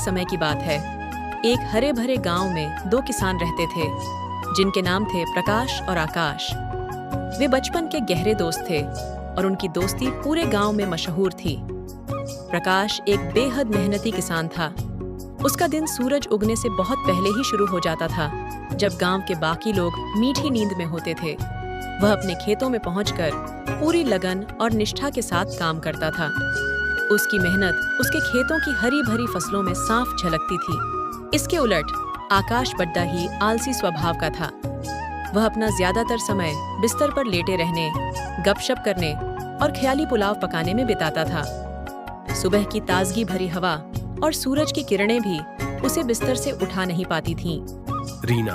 समय की बात है। एक हरे भरे गांव में दो किसान रहते थे जिनके नाम थे प्रकाश और आकाश। वे बचपन के गहरे दोस्त थे और उनकी दोस्ती पूरे गांव में मशहूर थी। प्रकाश एक बेहद मेहनती किसान था। उसका दिन सूरज उगने से बहुत पहले ही शुरू हो जाता था, जब गांव के बाकी लोग मीठी नींद में होते थे। वह अपने खेतों में पहुंचकर पूरी लगन और निष्ठा के साथ काम करता था। उसकी मेहनत उसके खेतों की हरी भरी फसलों में साफ झलकती थी। इसके उलट आकाश बड्डा ही आलसी स्वभाव का था। वह अपना ज्यादातर समय बिस्तर पर लेटे रहने, गपशप करने और ख्याली पुलाव पकाने में बिताता था। सुबह की ताजगी भरी हवा और सूरज की किरणें भी उसे बिस्तर से उठा नहीं पाती थीं। रीना,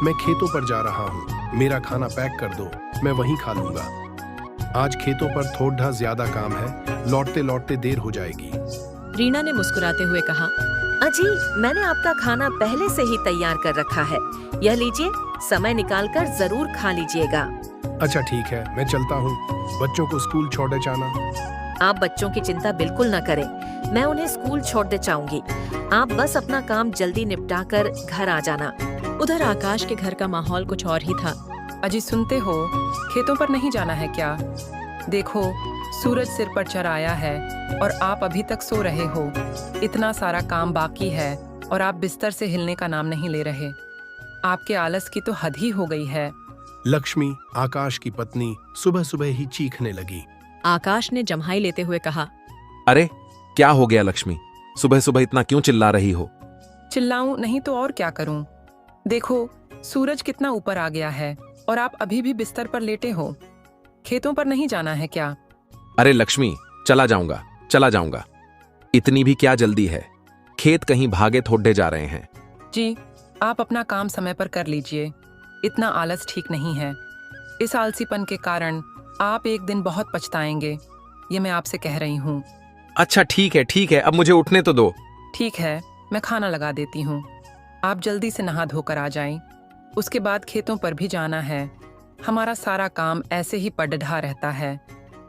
मैं खेतों पर जा रहा हूँ, मेरा खाना पैक कर दो, मैं वहीं खा लूंगा। आज खेतों पर थोड़ा ज्यादा काम है, लौटते लौटते देर हो जाएगी। रीना ने मुस्कुराते हुए कहा, अजी, मैंने आपका खाना पहले से ही तैयार कर रखा है। यह लीजिए, समय निकालकर जरूर खा लीजिएगा। अच्छा ठीक है, मैं चलता हूँ। बच्चों को स्कूल छोड़े जाना। आप बच्चों की चिंता बिल्कुल न करें, मैं उन्हें स्कूल छोड़ दे जाऊंगी। आप बस अपना काम जल्दी निपटाकर घर आ जाना। उधर आकाश के घर का माहौल कुछ और ही था। अजी सुनते हो, खेतों पर नहीं जाना है क्या? देखो, सूरज सिर पर चढ़ आया है और आप अभी तक सो रहे हो। इतना सारा काम बाकी है और आप बिस्तर से हिलने का नाम नहीं ले रहे। आपके आलस की तो हद ही हो गई है। लक्ष्मी, आकाश की पत्नी, सुबह सुबह ही चीखने लगी। आकाश ने जम्हाई लेते हुए कहा, अरे क्या हो गया लक्ष्मी, सुबह सुबह इतना क्यों चिल्ला रही हो? चिल्लाऊं नहीं तो और क्या करूं? देखो, सूरज कितना ऊपर आ गया है और आप अभी भी बिस्तर पर लेटे हो। खेतों पर नहीं जाना है क्या? अरे लक्ष्मी, चला जाऊंगा। इतनी भी क्या जल्दी है? खेत कहीं भागे थोड़े जा रहे हैं। जी, आप अपना काम समय पर कर लीजिए। इतना आलस ठीक नहीं है। इस आलसीपन के कारण आप एक दिन बहुत पछताएंगे, ये मैं आपसे कह रही हूँ। अच्छा ठीक है, अब मुझे उठने तो दो। ठीक है, मैं खाना लगा देती हूँ। आप जल्दी से नहा धोकर आ जाएं। उसके बाद खेतों पर भी जाना है। हमारा सारा काम ऐसे ही पड़ढ़ा रहता है।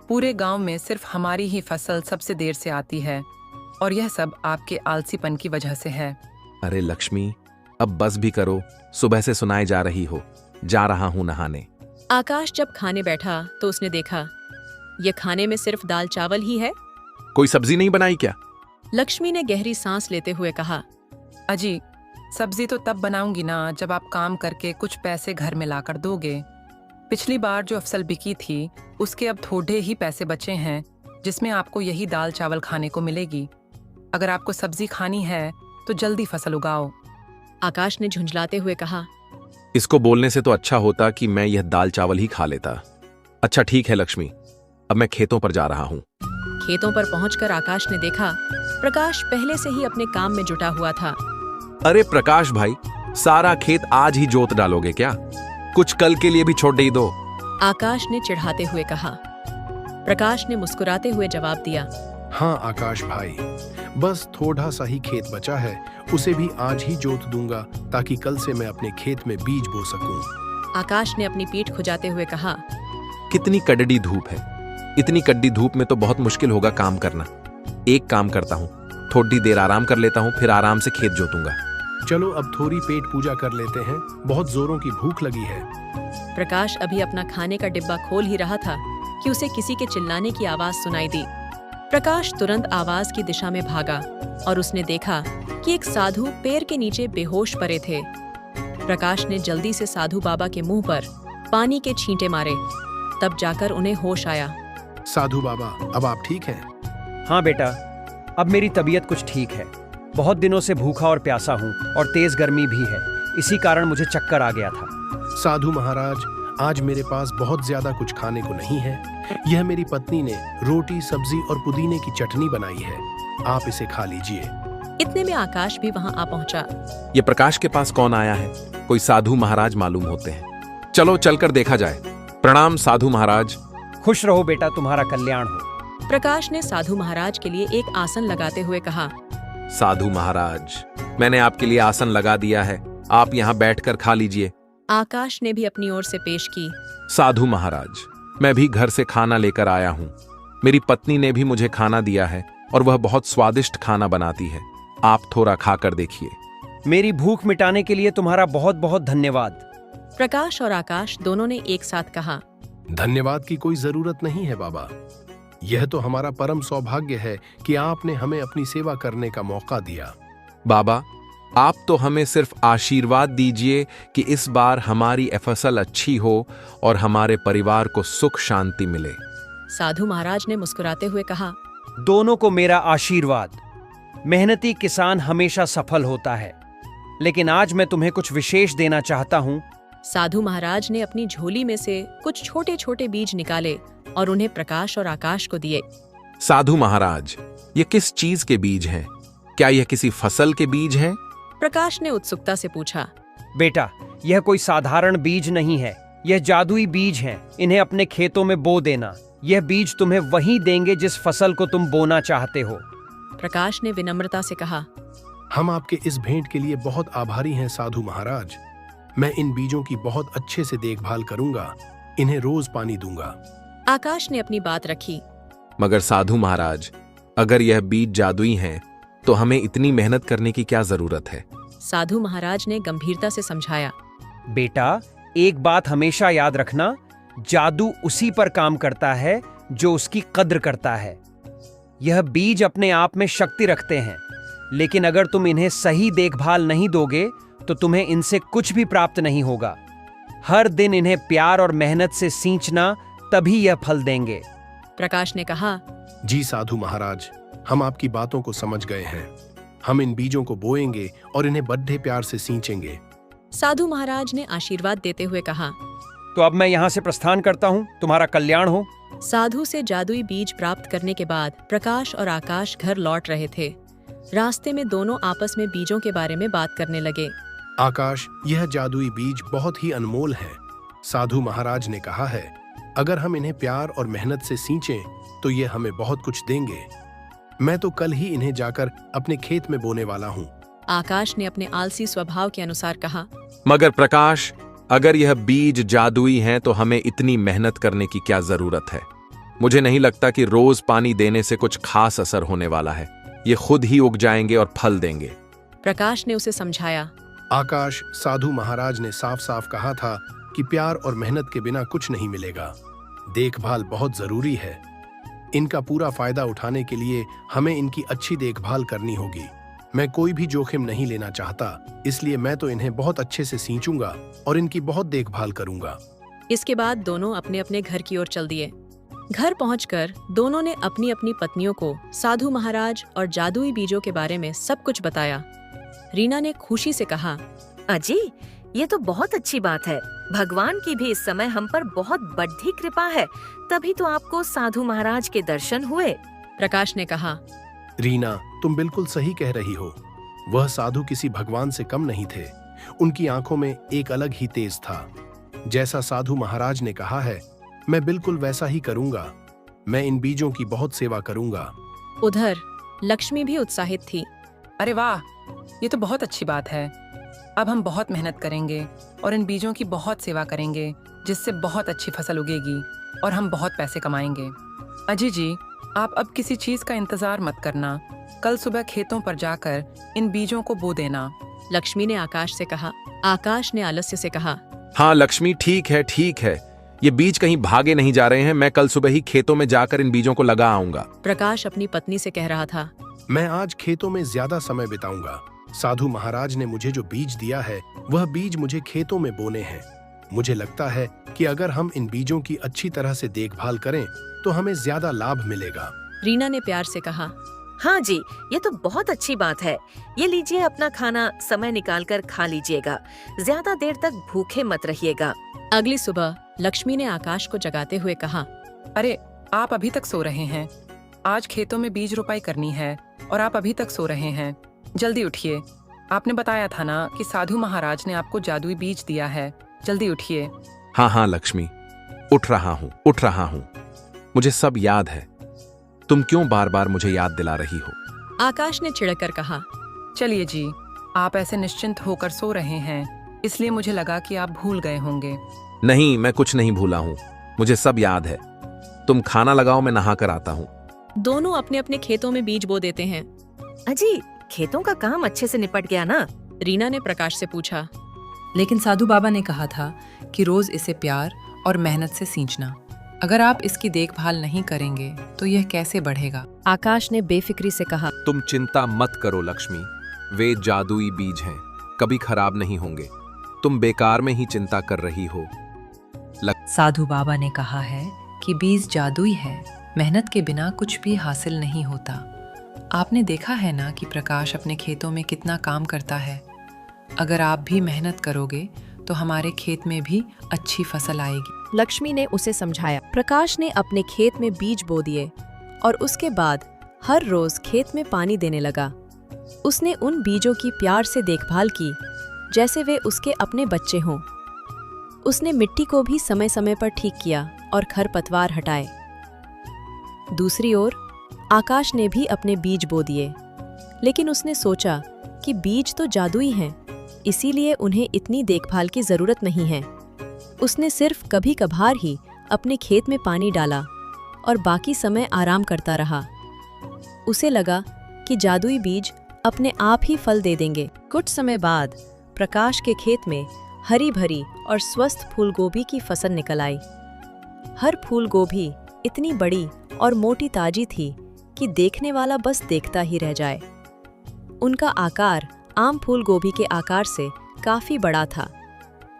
पूरे गांव में सिर्फ हमारी ही फसल सबसे देर से आती है और यह सब आपके आलसीपन की वजह से है। अरे लक्ष्मी, अब बस भी करो, सुबह से सुनाए जा रही हो। जा रहा हूँ नहाने। आकाश जब खाने बैठा तो उसने देखा, यह खाने में सिर्फ दाल चावल ही है। कोई सब्जी नहीं बनाई क्या? लक्ष्मी ने गहरी सांस लेते हुए कहा, अजी, सब्जी तो तब बनाऊंगी ना जब आप काम करके कुछ पैसे घर में लाकर दोगे। पिछली बार जो फसल बिकी थी उसके अब थोड़े ही पैसे बचे हैं, जिसमें आपको यही दाल चावल खाने को मिलेगी। अगर आपको सब्जी खानी है तो जल्दी फसल उगाओ। आकाश ने झुंझलाते हुए कहा, इसको बोलने से तो अच्छा होता कि मैं यह दाल चावल ही खा लेता। अच्छा ठीक है लक्ष्मी, अब मैं खेतों पर जा रहा हूँ। खेतों पर पहुंचकर आकाश ने देखा, प्रकाश पहले से ही अपने काम में जुटा हुआ था। अरे प्रकाश भाई, सारा खेत आज ही जोत डालोगे क्या? कुछ कल के लिए भी छोड़ ही दो। आकाश ने चिढ़ाते हुए कहा। प्रकाश ने मुस्कुराते हुए जवाब दिया, हाँ आकाश भाई, बस थोड़ा सा ही खेत बचा है, उसे भी आज ही जोत दूंगा ताकि कल से मैं अपने खेत में बीज बो सकूं। आकाश ने अपनी पीठ खुजाते हुए कहा, कितनी कड़ड़ी धूप है। इतनी कड़ड़ी धूप में तो बहुत मुश्किल होगा काम करना। एक काम करता हूँ, थोड़ी देर आराम कर लेता हूँ, फिर आराम से खेत जोतूंगा। चलो अब थोड़ी पेट पूजा कर लेते हैं, बहुत जोरों की भूख लगी है। प्रकाश अभी अपना खाने का डिब्बा खोल ही रहा था कि उसे किसी के चिल्लाने की आवाज सुनाई दी। प्रकाश तुरंत आवाज की दिशा में भागा और उसने देखा कि एक साधु पेड़ के नीचे बेहोश पड़े थे। प्रकाश ने जल्दी से साधु बाबा के मुंह पर पानी के छींटे मारे, तब जाकर उन्हें होश आया। साधु बाबा, अब आप ठीक हैं? हाँ बेटा, अब मेरी तबीयत कुछ ठीक है। बहुत दिनों से भूखा और प्यासा हूँ और तेज गर्मी भी है, इसी कारण मुझे चक्कर आ गया था। साधु महाराज, आज मेरे पास बहुत ज्यादा कुछ खाने को नहीं है। यह मेरी पत्नी ने रोटी, सब्जी और पुदीने की चटनी बनाई है, आप इसे खा लीजिए। इतने में आकाश भी वहां आ पहुंचा। ये प्रकाश के पास कौन आया है? कोई साधु महाराज मालूम होते हैं। चलो चलकर देखा जाए। प्रणाम साधु महाराज। खुश रहो बेटा, तुम्हारा कल्याण हो। प्रकाश ने साधु महाराज के लिए एक आसन लगाते हुए कहा, साधु महाराज, मैंने आपके लिए आसन लगा दिया है, आप यहाँ बैठकर खा लीजिए। आकाश ने भी अपनी ओर से पेश की। साधु महाराज, मैं भी घर से खाना लेकर आया हूँ। मेरी पत्नी ने भी मुझे खाना दिया है और वह बहुत स्वादिष्ट खाना बनाती है। आप थोड़ा खाकर देखिए। मेरी भूख मिटाने के लिए तुम्हारा बहुत बहुत धन्यवाद। प्रकाश और आकाश दोनों ने एक साथ कहा। धन्यवाद की कोई जरूरत नहीं है बाबा। यह तो हमारा परम सौभाग्य है कि आपने हमें अपनी सेवा करने का मौका दिया। बाबा, आप तो हमें सिर्फ आशीर्वाद दीजिए कि इस बार हमारी फसल अच्छी हो और हमारे परिवार को सुख शांति मिले। साधु महाराज ने मुस्कुराते हुए कहा। दोनों को मेरा आशीर्वाद। मेहनती किसान हमेशा सफल होता है, लेकिन आज मैं तुम्हें कुछ विशेष देना चाहता हूँ। साधु महाराज ने अपनी झोली में से कुछ छोटे छोटे बीज निकाले और उन्हें प्रकाश और आकाश को दिए। साधु महाराज, ये किस चीज के बीज हैं? क्या यह किसी फसल के बीज हैं? प्रकाश ने उत्सुकता से पूछा। बेटा, यह कोई साधारण बीज नहीं है, यह जादुई बीज हैं। इन्हें अपने खेतों में बो देना। यह बीज तुम्हें वही देंगे जिस फसल को तुम बोना चाहते हो। प्रकाश ने विनम्रता से कहा। हम आपके इस भेंट के लिए बहुत आभारी हैं साधु महाराज। मैं इन बीजों की बहुत अच्छे से देखभाल करूंगा, इन्हें रोज पानी दूंगा। आकाश ने अपनी बात रखी। मगर साधु महाराज, अगर यह बीज जादुई हैं, तो हमें इतनी मेहनत करने की क्या जरूरत है? साधु महाराज ने गंभीरता से समझाया। बेटा, एक बात हमेशा याद रखना, जादू उसी पर काम करता है जो उसकी कद्र करता है। यह बीज अपने आप में शक्ति रखते हैं, लेकिन अगर तुम इन्हें सही देखभाल नहीं दोगे तो तुम्हें इनसे कुछ भी प्राप्त नहीं होगा। हर दिन इन्हें प्यार और मेहनत से सींचना, तभी यह फल देंगे। प्रकाश ने कहा। जी साधु महाराज, हम आपकी बातों को समझ गए हैं। हम इन बीजों को बोएंगे और इन्हें बड़े प्यार से सींचेंगे। साधु महाराज ने आशीर्वाद देते हुए कहा। तो अब मैं यहाँ से प्रस्थान करता हूँ, तुम्हारा कल्याण हो। साधु से जादुई बीज प्राप्त करने के बाद प्रकाश और आकाश घर लौट रहे थे। रास्ते में दोनों आपस में बीजों के बारे में बात करने लगे। आकाश, यह जादुई बीज बहुत ही अनमोल है। साधु महाराज ने कहा है, अगर हम इन्हें प्यार और मेहनत से सींचें तो ये हमें बहुत कुछ देंगे। मैं तो कल ही इन्हें जाकर अपने खेत में बोने वाला हूँ। आकाश ने अपने आलसी स्वभाव के अनुसार कहा। मगर प्रकाश, अगर यह बीज जादुई हैं तो हमें इतनी मेहनत करने की क्या जरूरत है? मुझे नहीं लगता कि रोज पानी देने से कुछ खास असर होने वाला है। ये खुद ही उग जाएंगे और फल देंगे। प्रकाश ने उसे समझाया। आकाश, साधु महाराज ने साफ साफ कहा था कि प्यार और मेहनत के बिना कुछ नहीं मिलेगा। देखभाल बहुत जरूरी है। इनका पूरा फायदा उठाने के लिए हमें इनकी अच्छी देखभाल करनी होगी। मैं कोई भी जोखिम नहीं लेना चाहता, इसलिए मैं तो इन्हें बहुत अच्छे से सींचूंगा और इनकी बहुत देखभाल करूंगा। इसके बाद दोनों अपने अपने घर की ओर चल दिए। घर पहुंचकर दोनों ने अपनी अपनी पत्नियों को साधु महाराज और जादुई बीजों के बारे में सब कुछ बताया। रीना ने खुशी से कहा। अजी, ये तो बहुत अच्छी बात है। भगवान की भी इस समय हम पर बहुत बड़ी कृपा है, तभी तो आपको साधु महाराज के दर्शन हुए। प्रकाश ने कहा। रीना, तुम बिल्कुल सही कह रही हो। वह साधु किसी भगवान से कम नहीं थे। उनकी आंखों में एक अलग ही तेज था। जैसा साधु महाराज ने कहा है, मैं बिल्कुल वैसा ही करूंगा। मैं इन बीजों की बहुत सेवा करूंगा। उधर लक्ष्मी भी उत्साहित थी। अरे वाह, ये तो बहुत अच्छी बात है। अब हम बहुत मेहनत करेंगे और इन बीजों की बहुत सेवा करेंगे, जिससे बहुत अच्छी फसल उगेगी और हम बहुत पैसे कमाएंगे। अजय जी, आप अब किसी चीज का इंतजार मत करना। कल सुबह खेतों पर जाकर इन बीजों को बो देना। लक्ष्मी ने आकाश से कहा। आकाश ने आलस्य से कहा। हाँ लक्ष्मी, ठीक है ठीक है। ये बीज कहीं भागे नहीं जा रहे हैं। मैं कल सुबह ही खेतों में जाकर इन बीजों को लगा आऊंगा। प्रकाश अपनी पत्नी से कह रहा था। मैं आज खेतों में ज्यादा समय बिताऊंगा। साधु महाराज ने मुझे जो बीज दिया है, वह बीज मुझे खेतों में बोने हैं। मुझे लगता है कि अगर हम इन बीजों की अच्छी तरह से देखभाल करें तो हमें ज्यादा लाभ मिलेगा। रीना ने प्यार से कहा। हाँ जी, ये तो बहुत अच्छी बात है। ये लीजिए, अपना खाना समय निकालकर खा लीजिएगा। ज्यादा देर तक भूखे मत रहिएगा। अगली सुबह लक्ष्मी ने आकाश को जगाते हुए कहा। अरे, आप अभी तक सो रहे हैं? आज खेतों में बीज रोपाई करनी है और आप अभी तक सो रहे हैं। जल्दी उठिए। आपने बताया था ना कि साधु महाराज ने आपको जादुई बीज दिया है। जल्दी उठिए। हाँ हाँ लक्ष्मी, उठ रहा हूँ। मुझे सब याद है। तुम क्यों बार बार मुझे याद दिला रही हो? आकाश ने चिढ़कर कहा। चलिए जी, आप ऐसे निश्चिंत होकर सो रहे हैं, इसलिए मुझे लगा कि आप भूल गए होंगे। नहीं, मैं कुछ नहीं भूला हूँ। मुझे सब याद है। तुम खाना लगाओ, मैं नहा कर आता हूँ। दोनों अपने अपने खेतों में बीज बो देते हैं। अजी, खेतों का काम अच्छे से निपट गया ना? रीना ने प्रकाश से पूछा। लेकिन साधु बाबा ने कहा था कि रोज इसे प्यार और मेहनत से सींचना। अगर आप इसकी देखभाल नहीं करेंगे तो यह कैसे बढ़ेगा? आकाश ने बेफिक्री से कहा। तुम चिंता मत करो लक्ष्मी, वे जादुई बीज हैं, कभी खराब नहीं होंगे। तुम बेकार में ही चिंता कर रही हो। साधु बाबा ने कहा है कि बीज जादुई है, मेहनत के बिना कुछ भी हासिल नहीं होता। आपने देखा है ना कि प्रकाश अपने खेतों में कितना काम करता है। अगर आप भी मेहनत करोगे तो हमारे खेत में भी अच्छी फसल आएगी। लक्ष्मी ने उसे समझाया। प्रकाश ने अपने खेत में बीज बो दिए और उसके बाद हर रोज खेत में पानी देने लगा। उसने उन बीजों की प्यार से देखभाल की जैसे वे उसके अपने बच्चे हों। उसने मिट्टी को भी समय समय पर ठीक किया और खरपतवार हटाए। दूसरी ओर आकाश ने भी अपने बीज बो दिए, लेकिन उसने सोचा कि बीज तो जादुई हैं, इसीलिए उन्हें इतनी देखभाल की जरूरत नहीं है। उसने सिर्फ कभी कभार ही अपने खेत में पानी डाला और बाकी समय आराम करता रहा। उसे लगा कि जादुई बीज अपने आप ही फल दे देंगे। कुछ समय बाद प्रकाश के खेत में हरी भरी और स्वस्थ फूल गोभी की फसल निकल आई। हर फूल गोभी इतनी बड़ी और मोटी ताजी थी कि देखने वाला बस देखता ही रह जाए। उनका आकार आम फूल गोभी के आकार से काफी बड़ा था।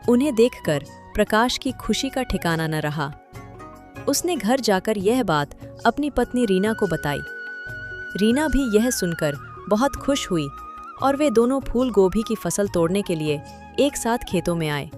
उन्हें देखकर प्रकाश की खुशी का ठिकाना न रहा। उसने घर जाकर यह बात अपनी पत्नी रीना को बताई। रीना भी यह सुनकर बहुत खुश हुई और वे दोनों फूल गोभी की फसल तोड़ने के लिए एक साथ खेतों में आए।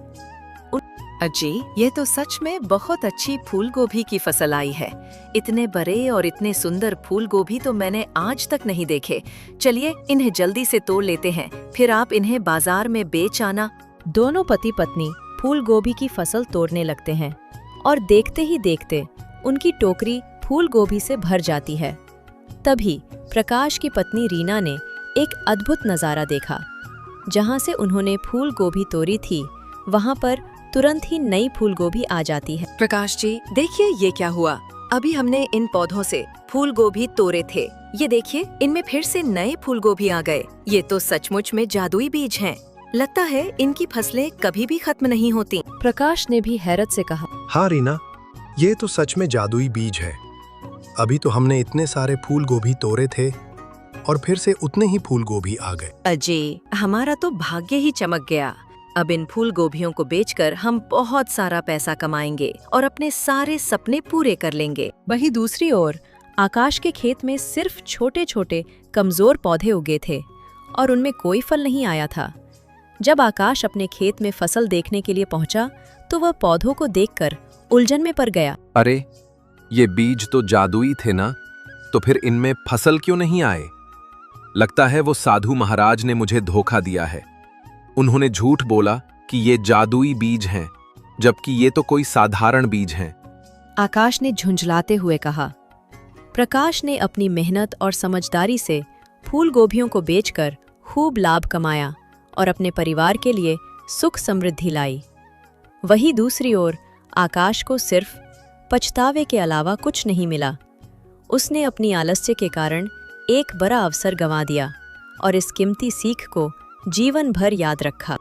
अजी, ये तो सच में बहुत अच्छी फूल गोभी की फसल आई है। इतने बड़े और इतने सुंदर फूल गोभी तो मैंने आज तक नहीं देखे। चलिए इन्हें जल्दी से तोड़ लेते हैं, फिर आप इन्हें बाजार में बेच आना। दोनों पति पत्नी फूल गोभी की फसल तोड़ने लगते हैं और देखते ही देखते उनकी टोकरी फूल गोभी से भर जाती है। तभी प्रकाश की पत्नी रीना ने एक अद्भुत नज़ारा देखा। जहाँ से उन्होंने फूल गोभी तोड़ी थी, वहाँ पर तुरंत ही नई फूल गोभी आ जाती है। प्रकाश जी, देखिए ये क्या हुआ। अभी हमने इन पौधों से फूल गोभी तोड़े थे, ये देखिए इनमें फिर से नए फूल गोभी आ गए। ये तो सचमुच में जादुई बीज हैं। लगता है इनकी फसलें कभी भी खत्म नहीं होती। प्रकाश ने भी हैरत से कहा। हाँ रीना, ये तो सच में जादुई बीज है। अभी तो हमने इतने सारे फूल गोभी तोड़े थे और फिर से उतने ही फूल गोभी आ गए। अजय, हमारा तो भाग्य ही चमक गया। अब इन फूल गोभियों को बेचकर हम बहुत सारा पैसा कमाएंगे और अपने सारे सपने पूरे कर लेंगे। वहीं दूसरी ओर आकाश के खेत में सिर्फ छोटे छोटे कमजोर पौधे उगे थे और उनमें कोई फल नहीं आया था। जब आकाश अपने खेत में फसल देखने के लिए पहुंचा तो वह पौधों को देखकर उलझन में पड़ गया। अरे, ये बीज तो जादुई थे ना, तो फिर इनमें फसल क्यों नहीं आए? लगता है वो साधु महाराज ने मुझे धोखा दिया है। उन्होंने झूठ बोला कि ये जादुई बीज हैं, जबकि ये तो कोई साधारण बीज हैं। आकाश ने झुंझलाते हुए कहा। प्रकाश ने अपनी मेहनत और समझदारी से फूल गोभियों को बेचकर खूब लाभ कमाया और अपने परिवार के लिए सुख समृद्धि लाई। वहीं दूसरी ओर आकाश को सिर्फ पछतावे के अलावा कुछ नहीं मिला। उसने अपनी आलस्य के कारण एक बड़ा अवसर गंवा दिया और इस कीमती सीख को जीवन भर याद रखा।